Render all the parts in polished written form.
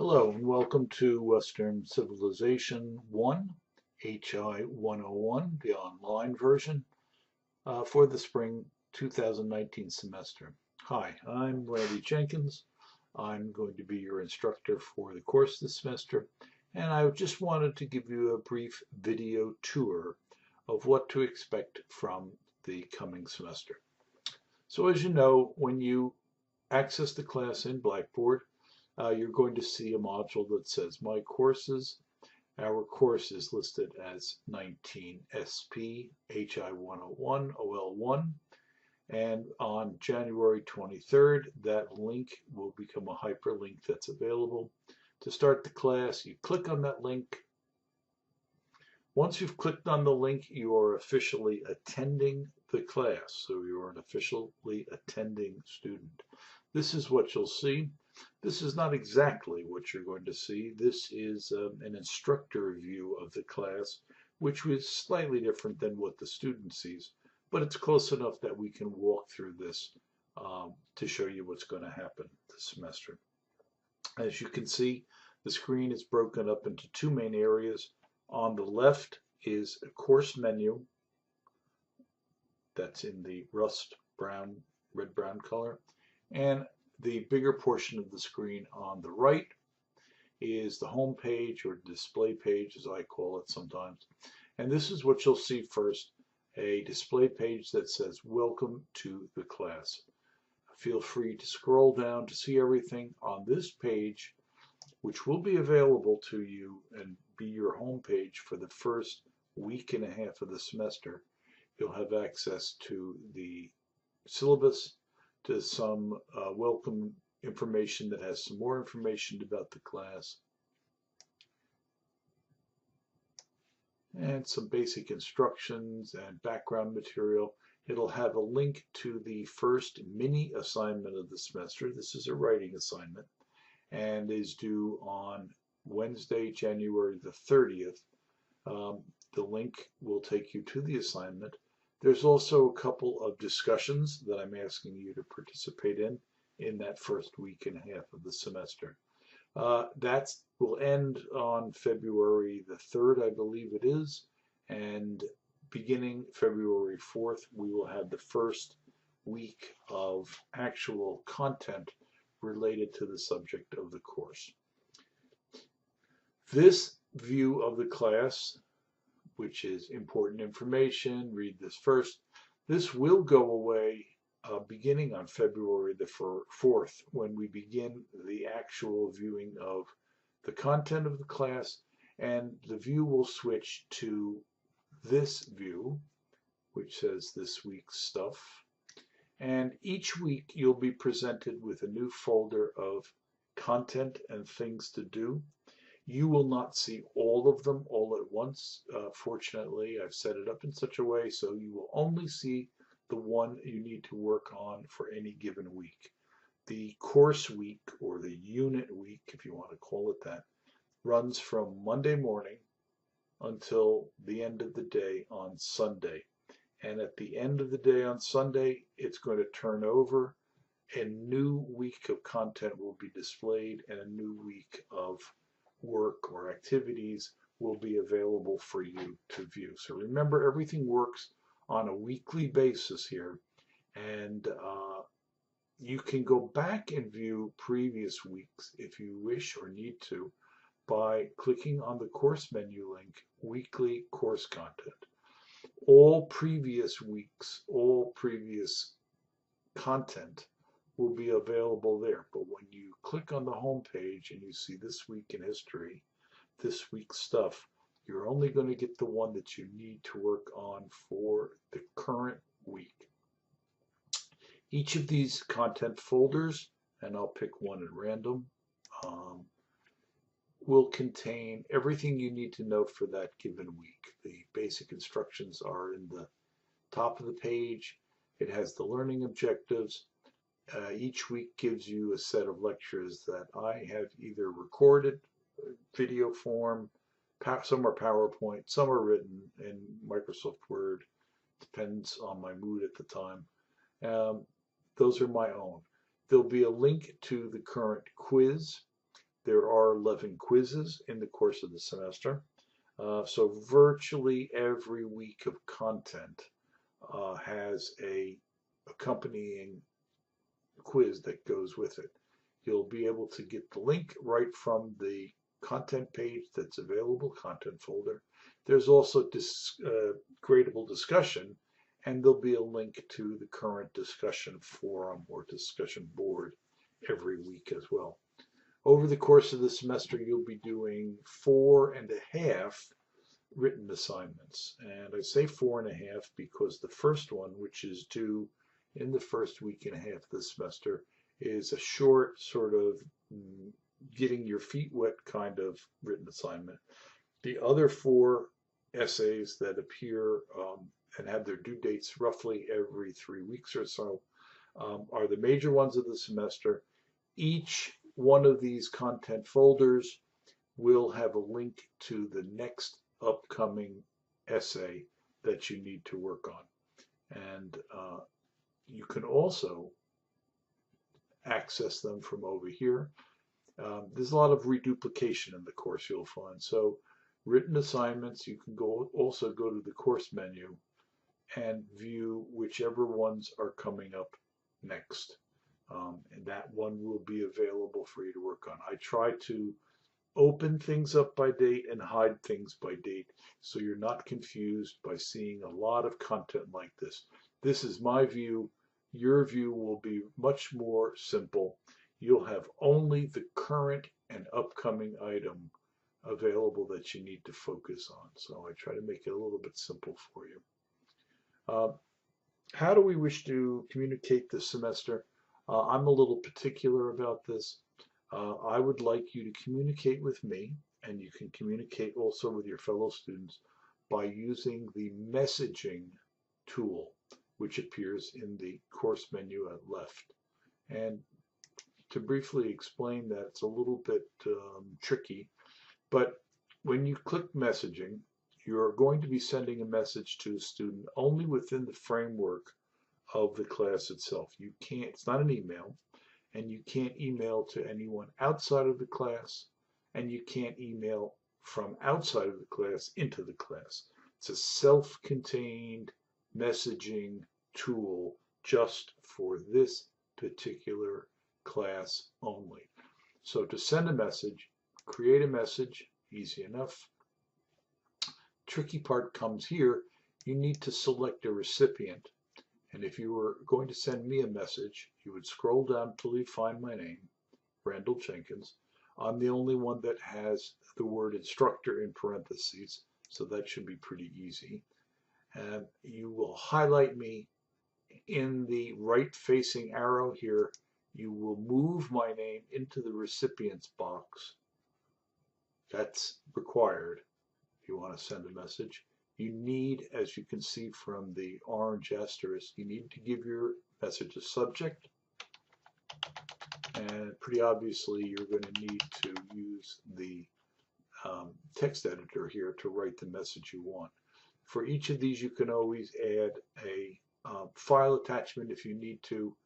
Hello and welcome to Western Civilization 1, HI101, the online version for the spring 2019 semester. Hi, I'm Randy Jenkins. I'm going to be your instructor for the course this semester, and I just wanted to give you a brief video tour of what to expect from the coming semester. So as you know, when you access the class in Blackboard, you're going to see a module that says My Courses. Our course is listed as 19SP HI101OL1, and on January 23rd, that link will become a hyperlink that's available. To start the class, you click on that link. Once you've clicked on the link, you are officially attending the class, so you are an officially attending student. This is what you'll see. This is not exactly what you're going to see. This is an instructor view of the class, which is slightly different than what the student sees, but it's close enough that we can walk through this to show you what's going to happen this semester. As you can see, the screen is broken up into two main areas. On the left is a course menu that's in the rust brown, red-brown color, and the bigger portion of the screen on the right is the home page, or display page as I call it sometimes. And this is what you'll see first, a display page that says welcome to the class. Feel free to scroll down to see everything on this page, which will be available to you and be your home page for the first week and a half of the semester. You'll have access to the syllabus, to some welcome information that has some more information about the class, and some basic instructions and background material. It'll have a link to the first mini assignment of the semester. This is a writing assignment and is due on Wednesday, January the 30th. The link will take you to the assignment. There's also a couple of discussions that I'm asking you to participate in that first week and a half of the semester. That will end on February the 3rd, I believe it is, and beginning February 4th, we will have the first week of actual content related to the subject of the course. This view of the class, which is important information, read this first. This will go away beginning on February the 4th, when we begin the actual viewing of the content of the class, and the view will switch to this view, which says this week's stuff. And each week you'll be presented with a new folder of content and things to do. You will not see all of them all at once. Fortunately, I've set it up in such a way so you will only see the one you need to work on for any given week. The course week, or the unit week, if you want to call it that, runs from Monday morning until the end of the day on Sunday. And at the end of the day on Sunday, it's going to turn over. A new week of content will be displayed, and a new week of work or activities will be available for you to view. So remember, everything works on a weekly basis here, and you can go back and view previous weeks if you wish or need to by clicking on the course menu link, weekly course content. All previous weeks, all previous content will be available there. But when you click on the home page and you see this week in history, this week's stuff, you're only going to get the one that you need to work on for the current week. Each of these content folders, and I'll pick one at random, will contain everything you need to know for that given week. The basic instructions are in the top of the page. It has the learning objectives. Each week gives you a set of lectures that I have either recorded, video form, some are PowerPoint, some are written in Microsoft Word. Depends on my mood at the time. Those are my own. There'll be a link to the current quiz. There are 11 quizzes in the course of the semester. So virtually every week of content has a accompanying quiz that goes with it. You'll be able to get the link right from the content page that's available, content folder. There's also gradable discussion, and there'll be a link to the current discussion forum or discussion board every week as well. Over the course of the semester, you'll be doing 4.5 written assignments. And I say 4.5 because the first one, which is due in the first week and a half of the semester, is a short sort of getting your feet wet kind of written assignment. The other 4 essays that appear and have their due dates roughly every 3 weeks or so are the major ones of the semester. Each one of these content folders will have a link to the next upcoming essay that you need to work on. And you can also access them from over here. There's a lot of reduplication in the course, you'll find. So written assignments, you can also go to the course menu and view whichever ones are coming up next. And that one will be available for you to work on. I try to open things up by date and hide things by date so you're not confused by seeing a lot of content like this. This is my view. Your view will be much more simple. You'll have only the current and upcoming item available that you need to focus on. So I try to make it a little bit simple for you. How do we wish to communicate this semester? I'm a little particular about this. I would like you to communicate with me, and you can communicate also with your fellow students by using the messaging tool, which appears in the course menu at left. And to briefly explain that, it's a little bit tricky, but when you click messaging, you're going to be sending a message to a student only within the framework of the class itself. You can't, it's not an email, and you can't email to anyone outside of the class, and you can't email from outside of the class into the class. It's a self-contained messaging tool just for this particular class only. So to send a message, create a message, easy enough. Tricky part comes here. You need to select a recipient. And if you were going to send me a message, you would scroll down till you find my name, Randall Jenkins. I'm the only one that has the word instructor in parentheses, so that should be pretty easy. And you will highlight me in the right-facing arrow here. You will move my name into the recipients box. That's required if you want to send a message. You need, as you can see from the orange asterisk, you need to give your message a subject. And pretty obviously, you're going to need to use the text editor here to write the message you want. For each of these, you can always add a file attachment if you need to,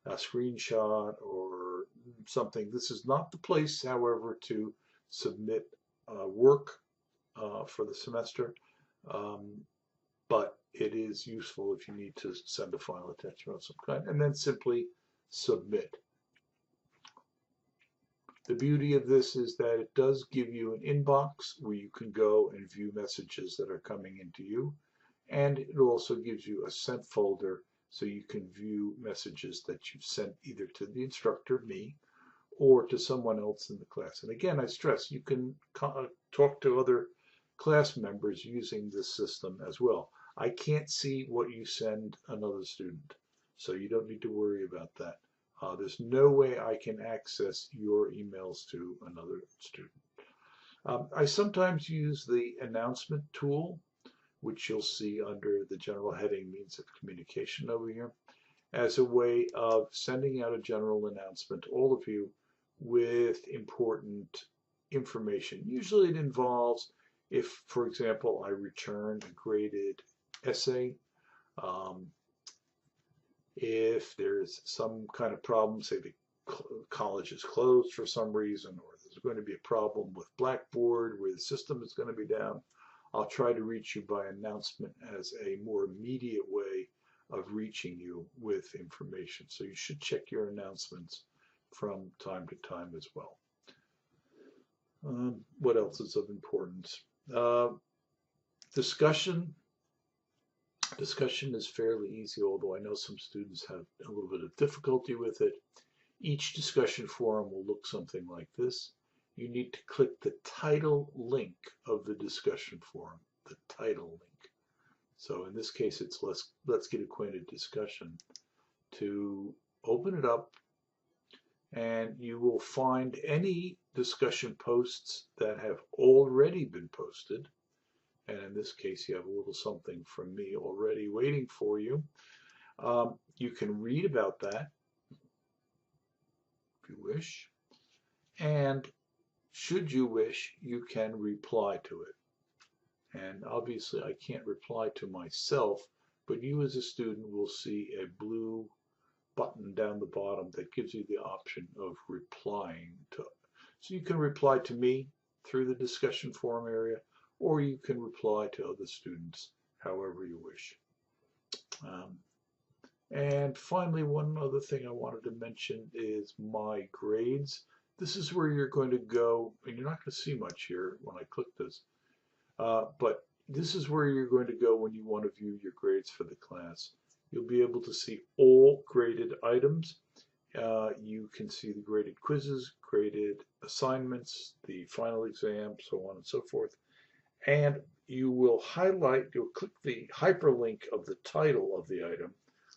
a screenshot or something. This is not the place, however, to submit work for the semester. But it is useful if you need to send a file attachment of some kind, and then simply submit. The beauty of this is that it does give you an inbox where you can go and view messages that are coming into you, and it also gives you a sent folder so you can view messages that you've sent either to the instructor, me, or to someone else in the class. And again, I stress, you can talk to other class members using this system as well. I can't see what you send another student, so you don't need to worry about that. There's no way I can access your emails to another student. I sometimes use the announcement tool, which you'll see under the general heading means of communication over here, as a way of sending out a general announcement to all of you with important information. Usually it involves, if, for example, I return a graded essay, if there's some kind of problem, say the college is closed for some reason, or the there's going to be a problem with Blackboard where the system is going to be down, I'll try to reach you by announcement as a more immediate way of reaching you with information. So you should check your announcements from time to time as well. What else is of importance? Discussion. Discussion is fairly easy, although I know some students have a little bit of difficulty with it. Each discussion forum will look something like this. You need to click the title link of the discussion forum, the title link. So in this case, it's Let's Get Acquainted discussion. To open it up, and you will find any discussion posts that have already been posted. And in this case, you have a little something from me already waiting for you. You can read about that if you wish. And should you wish, you can reply to it. And obviously, I can't reply to myself, but you as a student will see a blue button down the bottom that gives you the option of replying to. So you can reply to me through the discussion forum area, or you can reply to other students however you wish. And finally, one other thing I wanted to mention is my grades. This is where you're going to go, and you're not going to see much here when I click this, but this is where you're going to go when you want to view your grades for the class. You'll be able to see all graded items. You can see the graded quizzes, graded assignments, the final exam, so on and so forth. And you will you'll click the hyperlink of the title of the item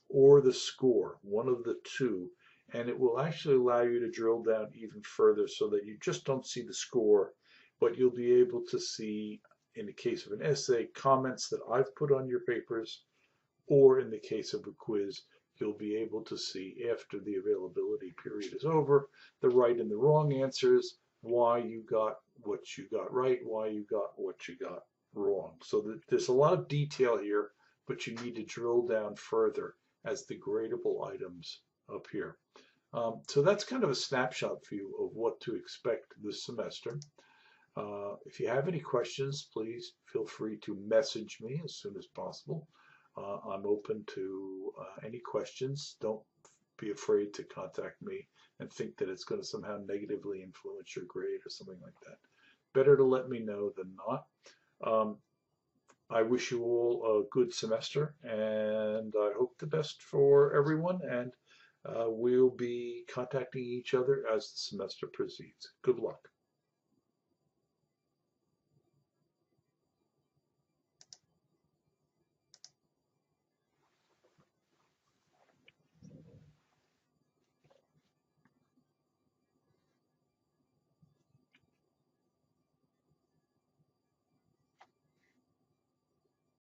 or the score, one of the two, and it will actually allow you to drill down even further so that you just don't see the score, but you'll be able to see, in the case of an essay, comments that I've put on your papers, or in the case of a quiz, you'll be able to see after the availability period is over, the right and the wrong answers, why you got what you got right, why you got what you got wrong. So there's a lot of detail here, but you need to drill down further as the gradable items up here. So that's kind of a snapshot view of what to expect this semester. If you have any questions, please feel free to message me as soon as possible. I'm open to any questions. Don't be afraid to contact me and think that it's going to somehow negatively influence your grade or something like that. Better to let me know than not. I wish you all a good semester, and I hope the best for everyone, and we'll be contacting each other as the semester proceeds. Good luck.